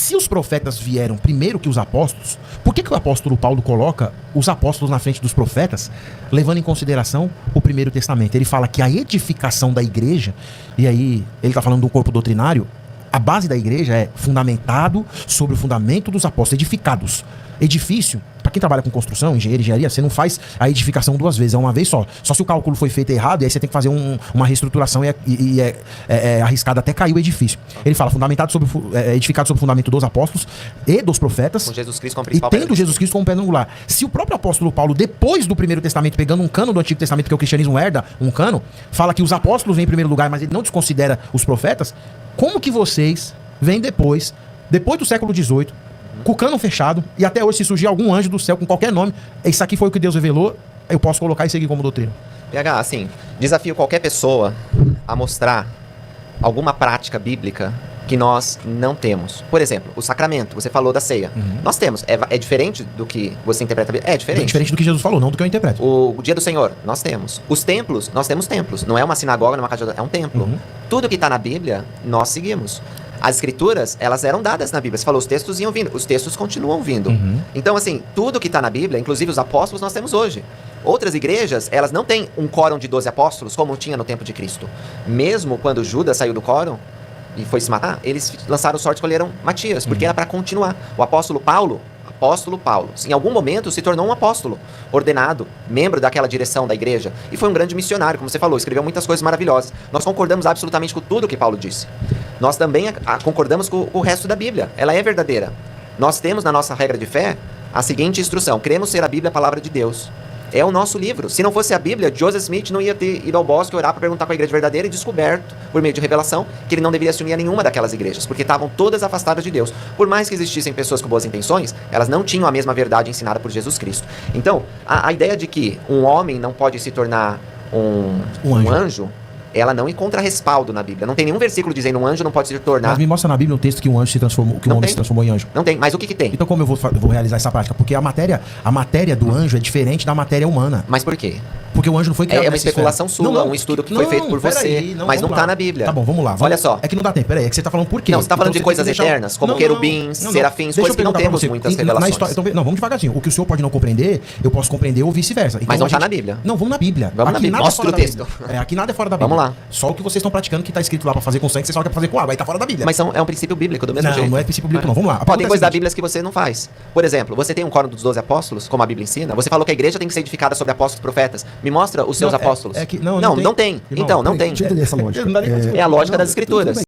se os profetas vieram primeiro que os apóstolos, por que o apóstolo Paulo coloca os apóstolos na frente dos profetas, levando em consideração o Primeiro Testamento? Ele fala que a edificação da igreja, e aí ele está falando do corpo doutrinário, a base da igreja é fundamentado sobre o fundamento dos apóstolos, edificados. Edifício, para quem trabalha com construção, engenharia, você não faz a edificação duas vezes, é uma vez só. Só se o cálculo foi feito errado, e aí você tem que fazer uma reestruturação e é arriscado até cair o edifício. Ele fala fundamentado edificado sobre o fundamento dos apóstolos e dos profetas. Com Jesus Cristo como principal. E tendo Jesus Cristo como pedra angular. Se o próprio apóstolo Paulo, depois do Primeiro Testamento, pegando um cano do Antigo Testamento, que o cristianismo herda, um cano, fala que os apóstolos vêm em primeiro lugar, mas ele não desconsidera os profetas, como que vocês vêm depois do século XVIII, com o cano fechado, e até hoje, se surgir algum anjo do céu com qualquer nome, isso aqui foi o que Deus revelou, eu posso colocar e seguir como doutrina? PH, assim, desafio qualquer pessoa a mostrar alguma prática bíblica que nós não temos. Por exemplo, o sacramento, você falou da ceia. Nós temos. É diferente do que você interpreta a Bíblia? É diferente. É diferente do que Jesus falou, não do que eu interpreto. O dia do Senhor, nós temos. Os templos, nós temos templos. Não é uma sinagoga, não é uma casa de... É um templo. Tudo que está na Bíblia, nós seguimos. As escrituras, elas eram dadas na Bíblia. Você falou, os textos iam vindo. Os textos continuam vindo. Então, assim, tudo que está na Bíblia, inclusive os apóstolos, nós temos hoje. Outras igrejas, elas não têm um quórum de 12 apóstolos, como tinha no tempo de Cristo. Mesmo quando Judas saiu do quórum e foi se matar, eles lançaram sorte e escolheram Matias, porque era para continuar. O apóstolo Paulo, em algum momento se tornou um apóstolo, ordenado, membro daquela direção da igreja, e foi um grande missionário, como você falou, escreveu muitas coisas maravilhosas. Nós concordamos absolutamente com tudo que Paulo disse. Nós também concordamos com o resto da Bíblia, ela é verdadeira. Nós temos na nossa regra de fé a seguinte instrução: cremos ser a Bíblia a palavra de Deus. É o nosso livro. Se não fosse a Bíblia, Joseph Smith não ia ter ido ao bosque orar para perguntar com a igreja verdadeira e descoberto, por meio de revelação, que ele não deveria se unir a nenhuma daquelas igrejas, porque estavam todas afastadas de Deus. Por mais que existissem pessoas com boas intenções, elas não tinham a mesma verdade ensinada por Jesus Cristo. Então, a ideia de que um homem não pode se tornar um anjo, ela não encontra respaldo na Bíblia. Não tem nenhum versículo dizendo um anjo não pode se tornar... Mas me mostra na Bíblia um texto que um anjo se transformou, que um homem se transformou em anjo. Não tem, mas o que tem? Então como eu vou realizar essa prática? Porque a matéria do anjo é diferente da matéria humana. Mas por quê? Porque o anjo não foi criado É uma especulação sua, um estudo que foi feito por você, mas não está na Bíblia. Tá bom, vamos lá. Olha só. É que não dá tempo, peraí, é que você está falando por quê? Não, você está falando de coisas eternas, como querubins, serafins, coisas que não temos muitas revelações. Então, não, vamos devagarzinho. O que o senhor pode não compreender, eu posso compreender ou vice-versa. Mas não está na Bíblia. Não, vamos na Bíblia. Vamos na Bíblia, mostra o texto. Aqui nada é fora da Bíblia. Vamos lá. Só o que vocês estão praticando que está escrito lá para fazer com sangue, vocês falam que é para fazer com água, aí tá fora da Bíblia. Mas é um princípio bíblico, do mesmo jeito. Não é princípio bíblico, não. Vamos lá. Tem coisas da Bíblia que você não faz. Por exemplo, você tem um quórum dos 12 apóstolos, como a Bíblia ensina. Você falou que a igreja tem que ser edificada sobre apóstolos e profetas. Me mostra os seus apóstolos. Não tem. Então, não tem. Deixa eu entender essa lógica. É a lógica das escrituras.